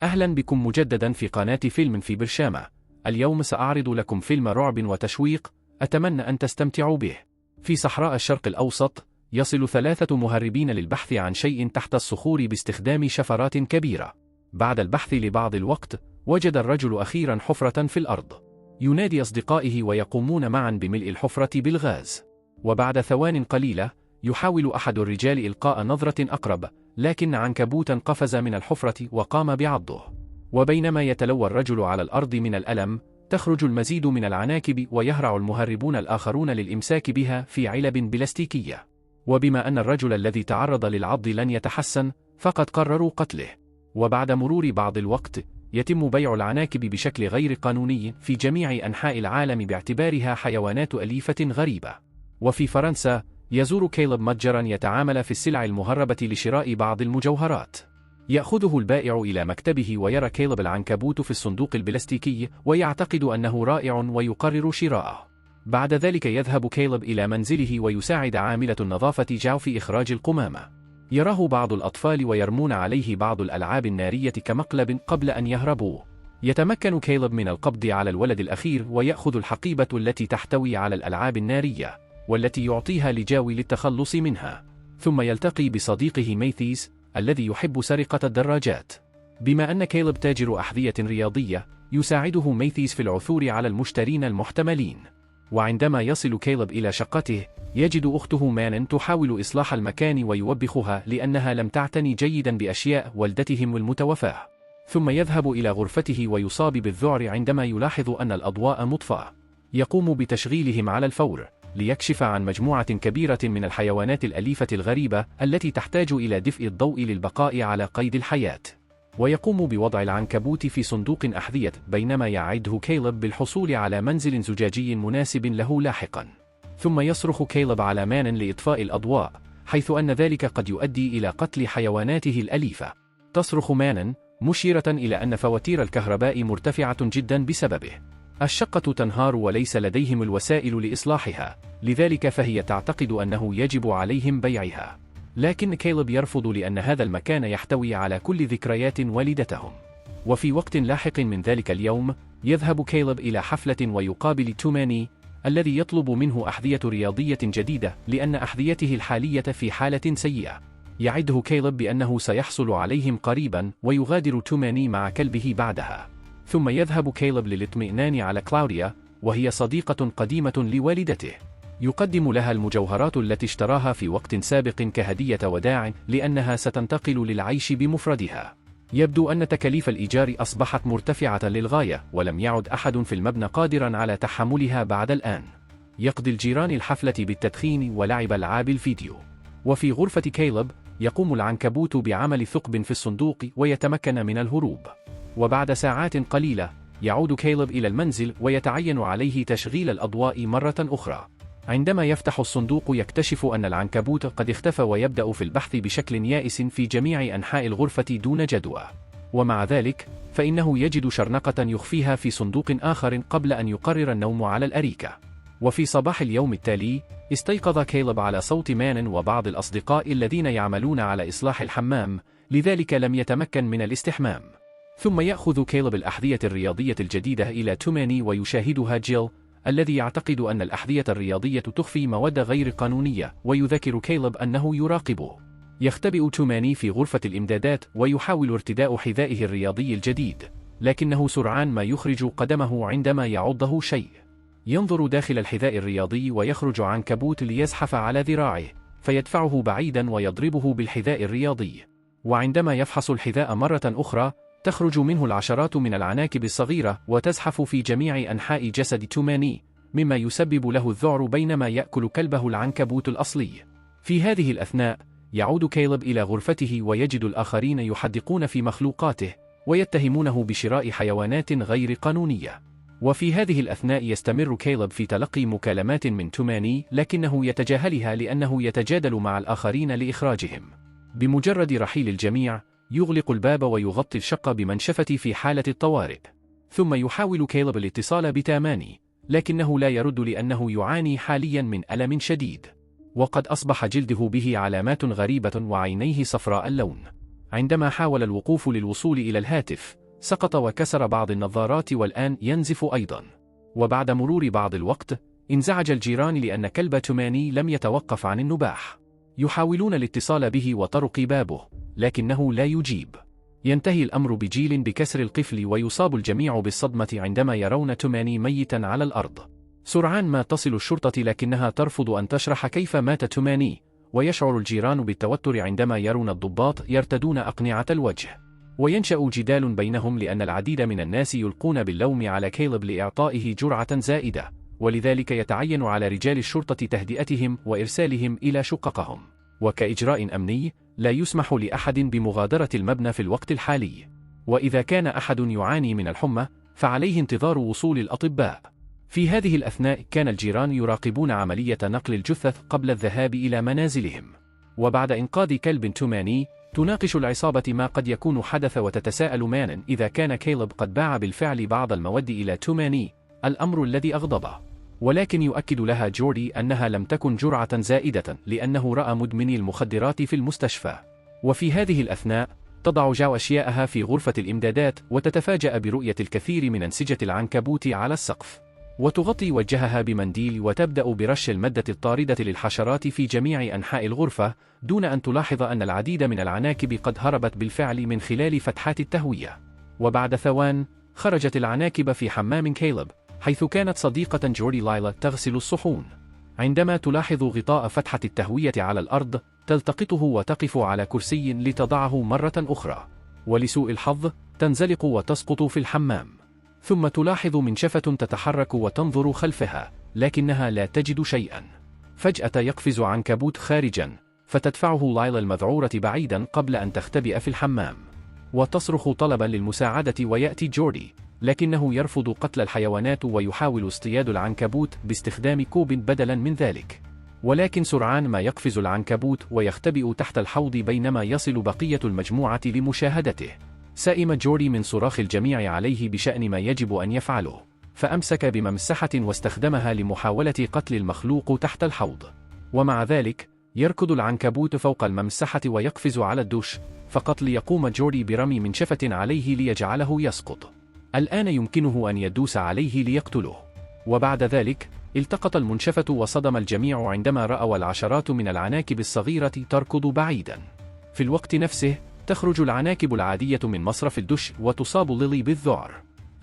أهلا بكم مجددا في قناة فيلم في برشامة. اليوم سأعرض لكم فيلم رعب وتشويق، أتمنى أن تستمتعوا به. في صحراء الشرق الأوسط، يصل 3 مهربين للبحث عن شيء تحت الصخور باستخدام شفرات كبيرة. بعد البحث لبعض الوقت، وجد الرجل أخيرا حفرة في الأرض. ينادي أصدقائه ويقومون معا بملء الحفرة بالغاز. وبعد ثوان قليلة، يحاول أحد الرجال إلقاء نظرة أقرب، لكن عنكبوتا قفز من الحفرة وقام بعضه. وبينما يتلوى الرجل على الأرض من الألم، تخرج المزيد من العناكب ويهرع المهربون الآخرون للإمساك بها في علب بلاستيكية. وبما أن الرجل الذي تعرض للعض لن يتحسن، فقد قرروا قتله. وبعد مرور بعض الوقت، يتم بيع العناكب بشكل غير قانوني في جميع أنحاء العالم باعتبارها حيوانات أليفة غريبة. وفي فرنسا، يزور كيلب متجرا يتعامل في السلع المهربة لشراء بعض المجوهرات. يأخذه البائع إلى مكتبه ويرى كيلب العنكبوت في الصندوق البلاستيكي ويعتقد أنه رائع ويقرر شراءه. بعد ذلك يذهب كيلب إلى منزله ويساعد عاملة النظافة جاو في إخراج القمامة. يراه بعض الأطفال ويرمون عليه بعض الألعاب النارية كمقلب قبل أن يهربوا. يتمكن كيلب من القبض على الولد الأخير ويأخذ الحقيبة التي تحتوي على الألعاب النارية، والتي يعطيها لجاو للتخلص منها. ثم يلتقي بصديقه ميثيز الذي يحب سرقة الدراجات. بما أن كيلب تاجر أحذية رياضية، يساعده ميثيز في العثور على المشترين المحتملين. وعندما يصل كيلب إلى شقته، يجد أخته مانن تحاول إصلاح المكان ويوبخها لأنها لم تعتني جيدا بأشياء والدتهم المتوفاة. ثم يذهب إلى غرفته ويصاب بالذعر عندما يلاحظ أن الأضواء مطفأة. يقوم بتشغيلهم على الفور ليكشف عن مجموعة كبيرة من الحيوانات الأليفة الغريبة التي تحتاج إلى دفء الضوء للبقاء على قيد الحياة. ويقوم بوضع العنكبوت في صندوق أحذية بينما يعده كيلب بالحصول على منزل زجاجي مناسب له لاحقا. ثم يصرخ كيلب على مانن لإطفاء الأضواء، حيث أن ذلك قد يؤدي إلى قتل حيواناته الأليفة. تصرخ مانن مشيرة إلى أن فواتير الكهرباء مرتفعة جدا بسببه. الشقة تنهار وليس لديهم الوسائل لإصلاحها، لذلك فهي تعتقد أنه يجب عليهم بيعها. لكن كيلب يرفض لأن هذا المكان يحتوي على كل ذكريات والدتهم. وفي وقت لاحق من ذلك اليوم، يذهب كيلب إلى حفلة ويقابل توماني الذي يطلب منه أحذية رياضية جديدة لأن أحذيته الحالية في حالة سيئة. يعده كيلب بأنه سيحصل عليهم قريبا ويغادر توماني مع كلبه بعدها. ثم يذهب كيلب للاطمئنان على كلاوديا، وهي صديقة قديمة لوالدته. يقدم لها المجوهرات التي اشتراها في وقت سابق كهدية وداع لأنها ستنتقل للعيش بمفردها. يبدو أن تكاليف الإيجار أصبحت مرتفعة للغاية، ولم يعد أحد في المبنى قادرا على تحملها بعد الآن. يقضي الجيران الحفلة بالتدخين ولعب ألعاب الفيديو. وفي غرفة كيلب، يقوم العنكبوت بعمل ثقب في الصندوق ويتمكن من الهروب. وبعد ساعات قليلة، يعود كيلب إلى المنزل ويتعين عليه تشغيل الأضواء مرة أخرى. عندما يفتح الصندوق، يكتشف أن العنكبوت قد اختفى ويبدأ في البحث بشكل يائس في جميع أنحاء الغرفة دون جدوى. ومع ذلك، فإنه يجد شرنقة يخفيها في صندوق آخر قبل أن يقرر النوم على الأريكة. وفي صباح اليوم التالي، استيقظ كيلب على صوت مانن وبعض الأصدقاء الذين يعملون على إصلاح الحمام، لذلك لم يتمكن من الاستحمام. ثم يأخذ كيلب الأحذية الرياضية الجديدة إلى توماني ويشاهدها جيل، الذي يعتقد أن الأحذية الرياضية تخفي مواد غير قانونية، ويذكر كيلب أنه يراقبه. يختبئ توماني في غرفة الإمدادات ويحاول ارتداء حذائه الرياضي الجديد، لكنه سرعان ما يخرج قدمه عندما يعضه شيء. ينظر داخل الحذاء الرياضي ويخرج عنكبوت ليزحف على ذراعه، فيدفعه بعيدا ويضربه بالحذاء الرياضي. وعندما يفحص الحذاء مرة أخرى، تخرج منه العشرات من العناكب الصغيرة وتزحف في جميع أنحاء جسد توماني، مما يسبب له الذعر بينما يأكل كلبه العنكبوت الأصلي. في هذه الأثناء، يعود كيلب إلى غرفته ويجد الآخرين يحدقون في مخلوقاته ويتهمونه بشراء حيوانات غير قانونية. وفي هذه الأثناء يستمر كيلب في تلقي مكالمات من توماني، لكنه يتجاهلها لأنه يتجادل مع الآخرين لإخراجهم. بمجرد رحيل الجميع، يغلق الباب ويغطي الشقة بمنشفة في حالة الطوارئ. ثم يحاول كيلب الاتصال بتاماني، لكنه لا يرد لأنه يعاني حاليا من ألم شديد، وقد أصبح جلده به علامات غريبة وعينيه صفراء اللون. عندما حاول الوقوف للوصول إلى الهاتف، سقط وكسر بعض النظارات والآن ينزف أيضا. وبعد مرور بعض الوقت، انزعج الجيران لأن كلب توماني لم يتوقف عن النباح. يحاولون الاتصال به وطرق بابه، لكنه لا يجيب. ينتهي الأمر بجيل بكسر القفل ويصاب الجميع بالصدمة عندما يرون توماني ميتا على الأرض. سرعان ما تصل الشرطة لكنها ترفض أن تشرح كيف مات توماني، ويشعر الجيران بالتوتر عندما يرون الضباط يرتدون أقنعة الوجه. وينشأ جدال بينهم لأن العديد من الناس يلقون باللوم على كيلب لإعطائه جرعة زائدة، ولذلك يتعين على رجال الشرطة تهدئتهم وإرسالهم إلى شققهم. وكإجراء أمني، لا يسمح لأحد بمغادرة المبنى في الوقت الحالي. وإذا كان أحد يعاني من الحمى، فعليه انتظار وصول الأطباء. في هذه الأثناء كان الجيران يراقبون عملية نقل الجثث قبل الذهاب إلى منازلهم. وبعد إنقاذ كلب توماني، تناقش العصابة ما قد يكون حدث وتتساءل مان إذا كان كيلب قد باع بالفعل بعض المواد إلى توماني، الأمر الذي أغضبه. ولكن يؤكد لها جوردي أنها لم تكن جرعة زائدة لأنه رأى مدمني المخدرات في المستشفى. وفي هذه الأثناء، تضع جاو أشياءها في غرفة الإمدادات وتتفاجأ برؤية الكثير من أنسجة العنكبوت على السقف. وتغطي وجهها بمنديل وتبدأ برش المادة الطاردة للحشرات في جميع أنحاء الغرفة، دون أن تلاحظ أن العديد من العناكب قد هربت بالفعل من خلال فتحات التهوية. وبعد ثوان، خرجت العناكب في حمام كيلب، حيث كانت صديقة جوردي لايلا تغسل الصحون. عندما تلاحظ غطاء فتحة التهوية على الأرض، تلتقطه وتقف على كرسي لتضعه مرة أخرى. ولسوء الحظ، تنزلق وتسقط في الحمام. ثم تلاحظ منشفة تتحرك وتنظر خلفها، لكنها لا تجد شيئا. فجأة يقفز عنكبوت خارجا، فتدفعه لايلا المذعورة بعيدا قبل أن تختبئ في الحمام. وتصرخ طلبا للمساعدة ويأتي جوردي، لكنه يرفض قتل الحيوانات ويحاول اصطياد العنكبوت باستخدام كوب بدلا من ذلك. ولكن سرعان ما يقفز العنكبوت ويختبئ تحت الحوض بينما يصل بقية المجموعة لمشاهدته. سئم جوردي من صراخ الجميع عليه بشأن ما يجب أن يفعله، فأمسك بممسحة واستخدمها لمحاولة قتل المخلوق تحت الحوض. ومع ذلك، يركض العنكبوت فوق الممسحة ويقفز على الدش، فقط ليقوم جوردي برمي منشفة عليه ليجعله يسقط. الآن يمكنه أن يدوس عليه ليقتله. وبعد ذلك، التقط المنشفة وصدم الجميع عندما رأوا العشرات من العناكب الصغيرة تركض بعيدا. في الوقت نفسه، تخرج العناكب العادية من مصرف الدش وتصاب ليلي بالذعر.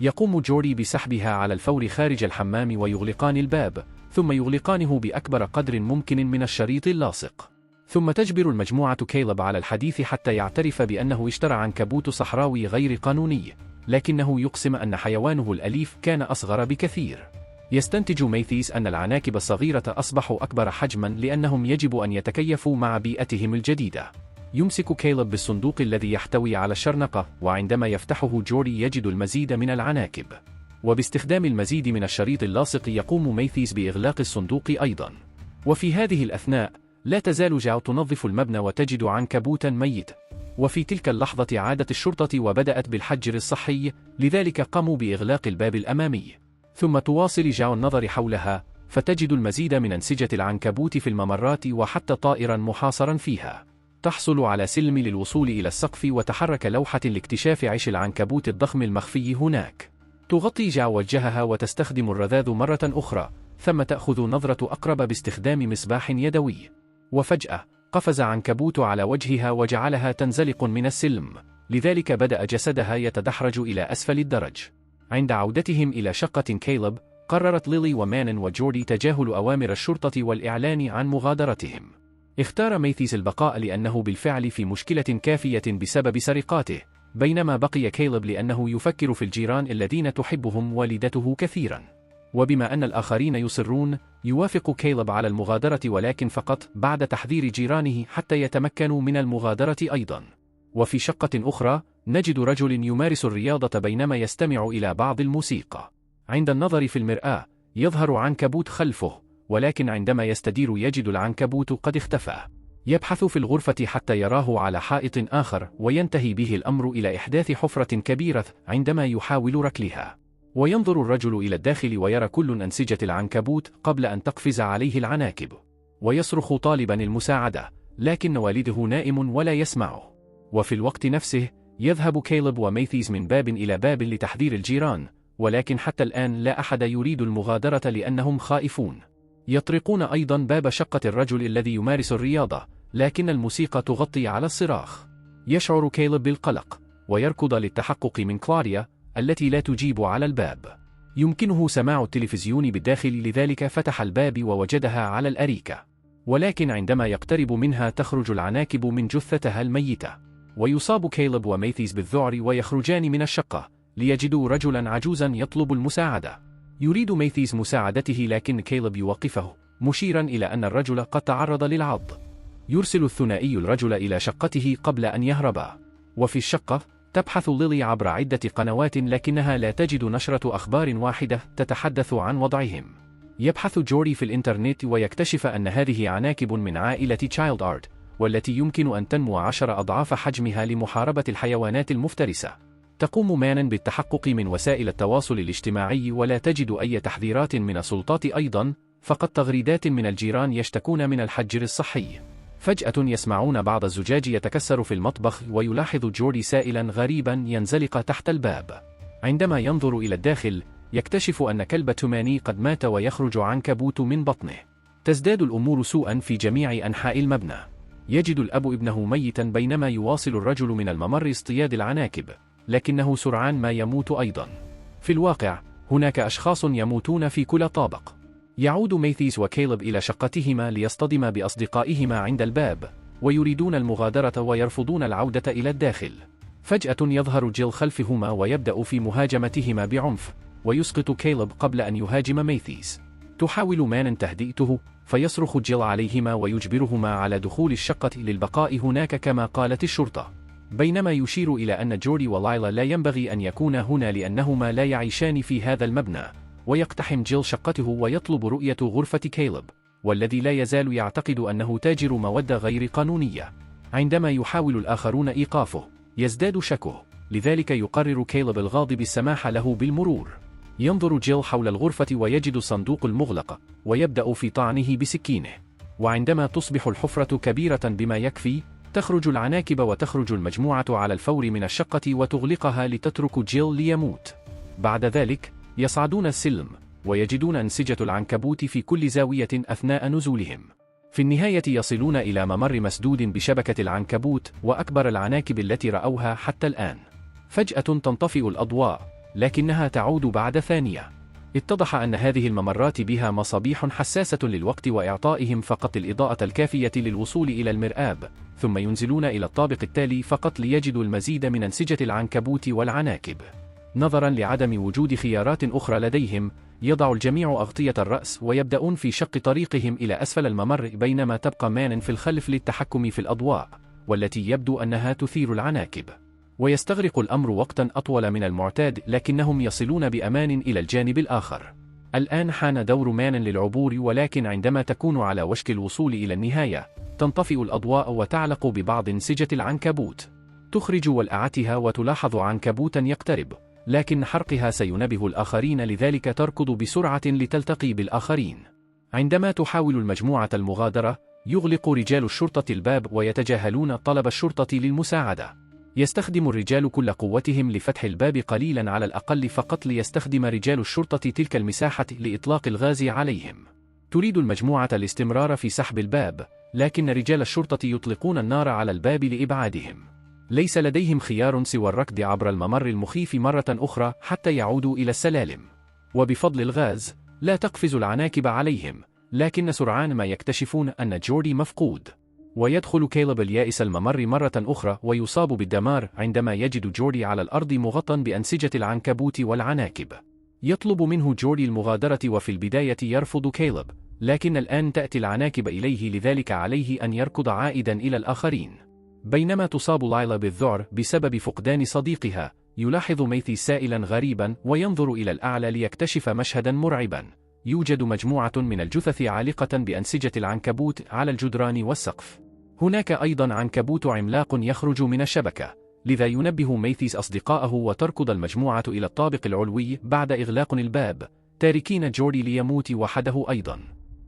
يقوم جوردي بسحبها على الفور خارج الحمام ويغلقان الباب، ثم يغلقانه بأكبر قدر ممكن من الشريط اللاصق. ثم تجبر المجموعة كيلب على الحديث حتى يعترف بأنه اشترى عنكبوت صحراوي غير قانوني، لكنه يقسم أن حيوانه الأليف كان أصغر بكثير. يستنتج ميثيس أن العناكب الصغيرة أصبحوا أكبر حجما لأنهم يجب أن يتكيفوا مع بيئتهم الجديدة. يمسك كيلب بالصندوق الذي يحتوي على الشرنقة، وعندما يفتحه جوردي يجد المزيد من العناكب. وباستخدام المزيد من الشريط اللاصق يقوم ميثيس بإغلاق الصندوق أيضا. وفي هذه الأثناء، لا تزال جاو تنظف المبنى وتجد عنكبوتا ميتا. وفي تلك اللحظة عادت الشرطة وبدأت بالحجر الصحي، لذلك قاموا بإغلاق الباب الأمامي. ثم تواصل جاو النظر حولها، فتجد المزيد من أنسجة العنكبوت في الممرات وحتى طائرا محاصرا فيها. تحصل على سلم للوصول إلى السقف وتحرك لوحة لاكتشاف عيش العنكبوت الضخم المخفي هناك. تغطي جاو وجهها وتستخدم الرذاذ مرة أخرى، ثم تأخذ نظرة أقرب باستخدام مصباح يدوي. وفجأة، قفز عنكبوت على وجهها وجعلها تنزلق من السلم، لذلك بدأ جسدها يتدحرج إلى أسفل الدرج. عند عودتهم إلى شقة كيلب، قررت ليلي ومان وجوردي تجاهل أوامر الشرطة والإعلان عن مغادرتهم. اختار ميثيس البقاء لأنه بالفعل في مشكلة كافية بسبب سرقاته، بينما بقي كيلب لأنه يفكر في الجيران الذين تحبهم والدته كثيرا. وبما أن الآخرين يصرون، يوافق كيلب على المغادرة، ولكن فقط بعد تحذير جيرانه حتى يتمكنوا من المغادرة أيضا. وفي شقة أخرى، نجد رجل يمارس الرياضة بينما يستمع إلى بعض الموسيقى. عند النظر في المرآة، يظهر عنكبوت خلفه، ولكن عندما يستدير يجد العنكبوت قد اختفى. يبحث في الغرفة حتى يراه على حائط آخر، وينتهي به الأمر إلى إحداث حفرة كبيرة عندما يحاول ركلها. وينظر الرجل إلى الداخل ويرى كل أنسجة العنكبوت قبل أن تقفز عليه العناكب. ويصرخ طالبا المساعدة، لكن والده نائم ولا يسمعه. وفي الوقت نفسه يذهب كيلب وميثيز من باب إلى باب لتحذير الجيران، ولكن حتى الآن لا أحد يريد المغادرة لأنهم خائفون. يطرقون أيضا باب شقة الرجل الذي يمارس الرياضة، لكن الموسيقى تغطي على الصراخ. يشعر كيلب بالقلق ويركض للتحقق من كلاريا التي لا تجيب على الباب. يمكنه سماع التلفزيون بالداخل، لذلك فتح الباب ووجدها على الأريكة، ولكن عندما يقترب منها تخرج العناكب من جثتها الميتة. ويصاب كيلب وميثيز بالذعر ويخرجان من الشقة ليجدوا رجلا عجوزا يطلب المساعدة. يريد ميثيز مساعدته، لكن كيلب يوقفه مشيرا إلى أن الرجل قد تعرض للعض. يرسل الثنائي الرجل إلى شقته قبل أن يهربا. وفي الشقة تبحث ليلي عبر عدة قنوات، لكنها لا تجد نشرة أخبار واحدة تتحدث عن وضعهم. يبحث جوري في الإنترنت ويكتشف أن هذه عناكب من عائلة تشايلد آرت، والتي يمكن أن تنمو 10 أضعاف حجمها لمحاربة الحيوانات المفترسة. تقوم مانن بالتحقق من وسائل التواصل الاجتماعي ولا تجد أي تحذيرات من السلطات أيضا، فقط تغريدات من الجيران يشتكون من الحجر الصحي. فجأة يسمعون بعض الزجاج يتكسر في المطبخ، ويلاحظ جوري سائلا غريبا ينزلق تحت الباب. عندما ينظر إلى الداخل يكتشف أن كلب توماني قد مات ويخرج عنكبوت من بطنه. تزداد الأمور سوءا في جميع أنحاء المبنى. يجد الأب ابنه ميتا بينما يواصل الرجل من الممر اصطياد العناكب، لكنه سرعان ما يموت أيضا. في الواقع هناك أشخاص يموتون في كل طابق. يعود ميثيز وكيلب إلى شقتهما ليصطدما بأصدقائهما عند الباب، ويريدون المغادرة ويرفضون العودة إلى الداخل. فجأة يظهر جيل خلفهما ويبدأ في مهاجمتهما بعنف، ويسقط كيلب قبل أن يهاجم ميثيز. تحاول مانن تهدئته، فيصرخ جيل عليهما ويجبرهما على دخول الشقة للبقاء هناك كما قالت الشرطة، بينما يشير إلى أن جوري ولايلا لا ينبغي أن يكونا هنا لأنهما لا يعيشان في هذا المبنى. ويقتحم جيل شقته ويطلب رؤية غرفة كيلب، والذي لا يزال يعتقد أنه تاجر مواد غير قانونية. عندما يحاول الآخرون إيقافه يزداد شكه، لذلك يقرر كيلب الغاضب السماح له بالمرور. ينظر جيل حول الغرفة ويجد الصندوق المغلق، ويبدأ في طعنه بسكينه. وعندما تصبح الحفرة كبيرة بما يكفي تخرج العناكب وتخرج المجموعة على الفور من الشقة وتغلقها لتترك جيل ليموت. بعد ذلك يصعدون السلم ويجدون أنسجة العنكبوت في كل زاوية أثناء نزولهم. في النهاية يصلون إلى ممر مسدود بشبكة العنكبوت وأكبر العناكب التي رأوها حتى الآن. فجأة تنطفئ الأضواء، لكنها تعود بعد ثانية. اتضح أن هذه الممرات بها مصابيح حساسة للوقت وإعطائهم فقط الإضاءة الكافية للوصول إلى المرآب، ثم ينزلون إلى الطابق التالي فقط ليجدوا المزيد من أنسجة العنكبوت والعناكب. نظرا لعدم وجود خيارات أخرى لديهم، يضع الجميع أغطية الرأس ويبدأون في شق طريقهم إلى أسفل الممر، بينما تبقى مانن في الخلف للتحكم في الأضواء، والتي يبدو أنها تثير العناكب. ويستغرق الأمر وقتا أطول من المعتاد، لكنهم يصلون بأمان إلى الجانب الآخر. الآن حان دور مانن للعبور، ولكن عندما تكون على وشك الوصول إلى النهاية تنطفئ الأضواء وتعلق ببعض أنسجة العنكبوت. تخرج ولعتها وتلاحظ عنكبوتا يقترب، لكن حرقها سينبه الآخرين، لذلك تركض بسرعة لتلتقي بالآخرين. عندما تحاول المجموعة المغادرة يغلق رجال الشرطة الباب ويتجاهلون طلب الشرطة للمساعدة. يستخدم الرجال كل قوتهم لفتح الباب قليلا على الأقل، فقط ليستخدم رجال الشرطة تلك المساحة لإطلاق الغاز عليهم. تريد المجموعة الاستمرار في سحب الباب، لكن رجال الشرطة يطلقون النار على الباب لإبعادهم. ليس لديهم خيار سوى الركض عبر الممر المخيف مرة أخرى حتى يعودوا إلى السلالم. وبفضل الغاز لا تقفز العناكب عليهم، لكن سرعان ما يكتشفون أن جوردي مفقود. ويدخل كيلب اليائس الممر مرة أخرى ويصاب بالدمار عندما يجد جوردي على الأرض مغطى بأنسجة العنكبوت والعناكب. يطلب منه جوردي المغادرة، وفي البداية يرفض كيلب، لكن الآن تأتي العناكب إليه، لذلك عليه أن يركض عائدا إلى الآخرين. بينما تصاب لايلا بالذعر بسبب فقدان صديقها، يلاحظ ميثي سائلا غريبا وينظر إلى الأعلى ليكتشف مشهدا مرعبا. يوجد مجموعة من الجثث عالقة بأنسجة العنكبوت على الجدران والسقف. هناك أيضا عنكبوت عملاق يخرج من الشبكة، لذا ينبه ميثيس أصدقائه وتركض المجموعة إلى الطابق العلوي بعد إغلاق الباب، تاركين جوردي ليموت وحده أيضا.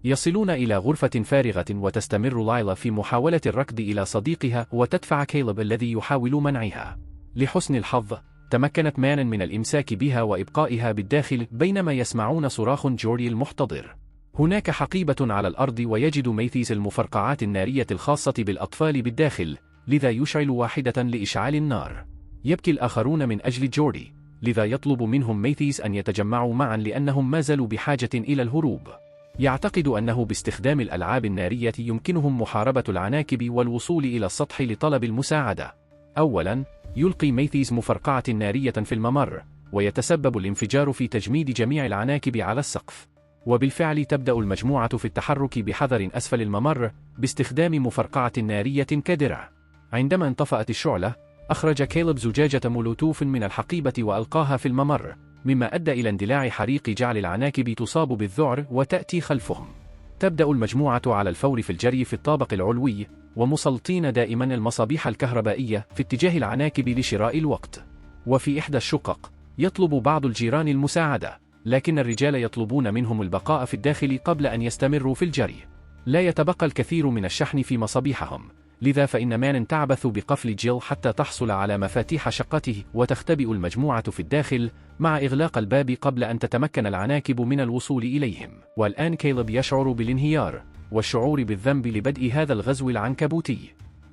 يصلون إلى غرفة فارغة وتستمر لايلا في محاولة الركض إلى صديقها وتدفع كيلب الذي يحاول منعها. لحسن الحظ تمكنت مان من الإمساك بها وإبقائها بالداخل بينما يسمعون صراخ جوري المحتضر. هناك حقيبة على الأرض ويجد ميثيس المفرقعات النارية الخاصة بالأطفال بالداخل، لذا يشعل واحدة لإشعال النار. يبكي الآخرون من أجل جوري، لذا يطلب منهم ميثيس أن يتجمعوا معا لأنهم ما زالوا بحاجة إلى الهروب. يعتقد أنه باستخدام الألعاب النارية يمكنهم محاربة العناكب والوصول إلى السطح لطلب المساعدة. أولاً، يلقي ميثيس مفرقعة نارية في الممر، ويتسبب الانفجار في تجميد جميع العناكب على السقف. وبالفعل تبدأ المجموعة في التحرك بحذر أسفل الممر باستخدام مفرقعة نارية كدرع. عندما انطفأت الشعلة، أخرج كيلب زجاجة مولوتوف من الحقيبة وألقاها في الممر، مما أدى إلى اندلاع حريق جعل العناكب تصاب بالذعر وتأتي خلفهم. تبدأ المجموعة على الفور في الجري في الطابق العلوي، ومسلطين دائما المصابيح الكهربائية في اتجاه العناكب لشراء الوقت. وفي إحدى الشقق يطلب بعض الجيران المساعدة، لكن الرجال يطلبون منهم البقاء في الداخل قبل أن يستمروا في الجري. لا يتبقى الكثير من الشحن في مصابيحهم، لذا فإن مان تعبث بقفل جيل حتى تحصل على مفاتيح شقته، وتختبئ المجموعة في الداخل مع إغلاق الباب قبل أن تتمكن العناكب من الوصول إليهم. والآن كيلب يشعر بالانهيار والشعور بالذنب لبدء هذا الغزو العنكبوتي.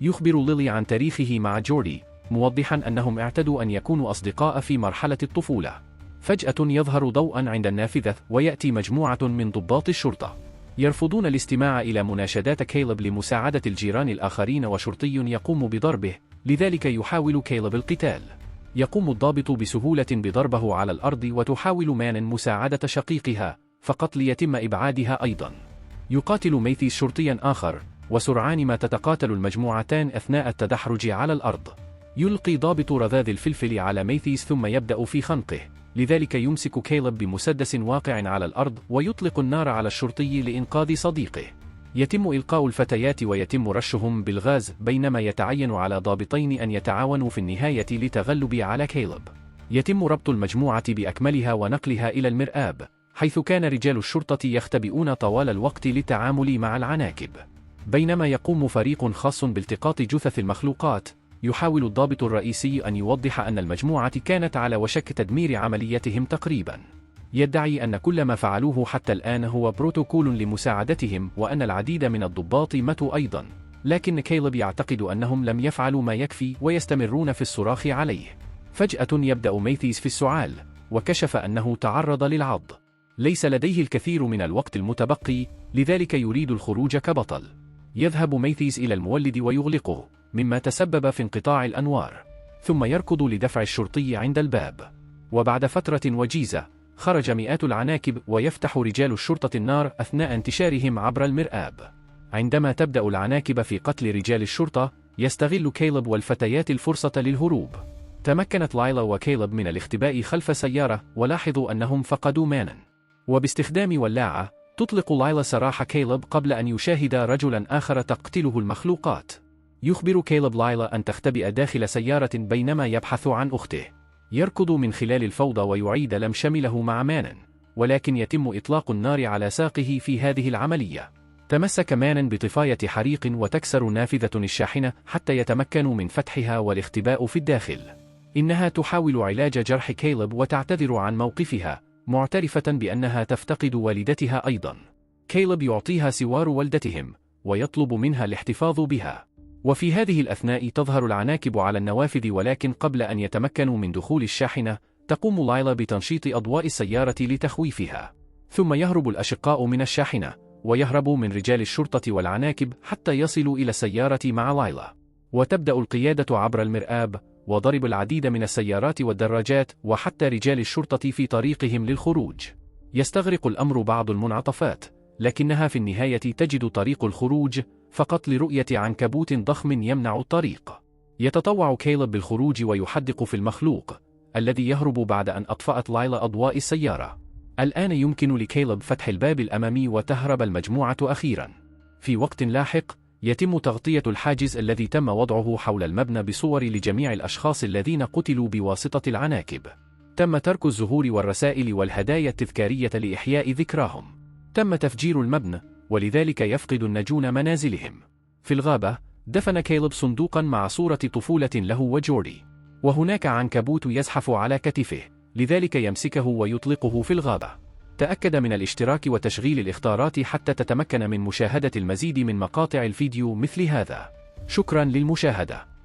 يخبر ليلي عن تاريخه مع جوردي، موضحا أنهم اعتدوا أن يكونوا أصدقاء في مرحلة الطفولة. فجأة يظهر ضوءا عند النافذة ويأتي مجموعة من ضباط الشرطة. يرفضون الاستماع إلى مناشدات كيلب لمساعدة الجيران الآخرين، وشرطي يقوم بضربه، لذلك يحاول كيلب القتال. يقوم الضابط بسهولة بضربه على الأرض، وتحاول مان مساعدة شقيقها فقط ليتم إبعادها أيضا. يقاتل ميثيس شرطيا آخر، وسرعان ما تتقاتل المجموعتان أثناء التدحرج على الأرض. يلقي ضابط رذاذ الفلفل على ميثيس ثم يبدأ في خنقه، لذلك يمسك كيلب بمسدس واقع على الأرض ويطلق النار على الشرطي لإنقاذ صديقه. يتم إلقاء الفتيات ويتم رشهم بالغاز، بينما يتعين على ضابطين أن يتعاونوا في النهاية للتغلب على كيلب. يتم ربط المجموعة بأكملها ونقلها إلى المرآب، حيث كان رجال الشرطة يختبئون طوال الوقت للتعامل مع العناكب. بينما يقوم فريق خاص بالتقاط جثث المخلوقات، يحاول الضابط الرئيسي أن يوضح أن المجموعة كانت على وشك تدمير عمليتهم تقريبا. يدعي أن كل ما فعلوه حتى الآن هو بروتوكول لمساعدتهم، وأن العديد من الضباط ماتوا أيضا، لكن كيلب يعتقد أنهم لم يفعلوا ما يكفي ويستمرون في الصراخ عليه. فجأة يبدأ ميثيس في السعال، وكشف أنه تعرض للعض. ليس لديه الكثير من الوقت المتبقي، لذلك يريد الخروج كبطل. يذهب ميثيس إلى المولد ويغلقه، مما تسبب في انقطاع الأنوار، ثم يركض لدفع الشرطي عند الباب. وبعد فترة وجيزة خرج مئات العناكب، ويفتح رجال الشرطة النار أثناء انتشارهم عبر المرآب. عندما تبدأ العناكب في قتل رجال الشرطة، يستغل كيلب والفتيات الفرصة للهروب. تمكنت لايلا وكيلب من الاختباء خلف سيارة، ولاحظوا أنهم فقدوا مانا. وباستخدام ولاعة تطلق لايلا سراح كيلب قبل أن يشاهد رجلا آخر تقتله المخلوقات. يخبر كيلب لايلا أن تختبئ داخل سيارة بينما يبحث عن أخته. يركض من خلال الفوضى ويعيد لم شمله مع مان، ولكن يتم إطلاق النار على ساقه في هذه العملية. تمسك مان بطفاية حريق وتكسر نافذة الشاحنة حتى يتمكنوا من فتحها والاختباء في الداخل. إنها تحاول علاج جرح كيلب وتعتذر عن موقفها، معترفة بأنها تفتقد والدتها أيضا. كيلب يعطيها سوار والدتهم، ويطلب منها الاحتفاظ بها. وفي هذه الأثناء تظهر العناكب على النوافذ، ولكن قبل أن يتمكنوا من دخول الشاحنة تقوم لايلا بتنشيط أضواء السيارة لتخويفها. ثم يهرب الأشقاء من الشاحنة، ويهربوا من رجال الشرطة والعناكب حتى يصلوا إلى السيارة مع لايلا. وتبدأ القيادة عبر المرآب، وضرب العديد من السيارات والدراجات وحتى رجال الشرطة في طريقهم للخروج. يستغرق الأمر بعض المنعطفات، لكنها في النهاية تجد طريق الخروج فقط لرؤية عنكبوت ضخم يمنع الطريق. يتطوع كيلب بالخروج ويحدق في المخلوق الذي يهرب بعد أن أطفأت لايلا أضواء السيارة. الآن يمكن لكيلب فتح الباب الأمامي وتهرب المجموعة أخيرا. في وقت لاحق يتم تغطية الحاجز الذي تم وضعه حول المبنى بصور لجميع الأشخاص الذين قتلوا بواسطة العناكب. تم ترك الزهور والرسائل والهدايا التذكارية لإحياء ذكراهم. تم تفجير المبنى، ولذلك يفقد الناجون منازلهم. في الغابة، دفن كيلب صندوقا مع صورة طفولة له وجوردي، وهناك عنكبوت يزحف على كتفه، لذلك يمسكه ويطلقه في الغابة. تأكد من الاشتراك وتشغيل الإخطارات حتى تتمكن من مشاهدة المزيد من مقاطع الفيديو مثل هذا. شكرا للمشاهدة.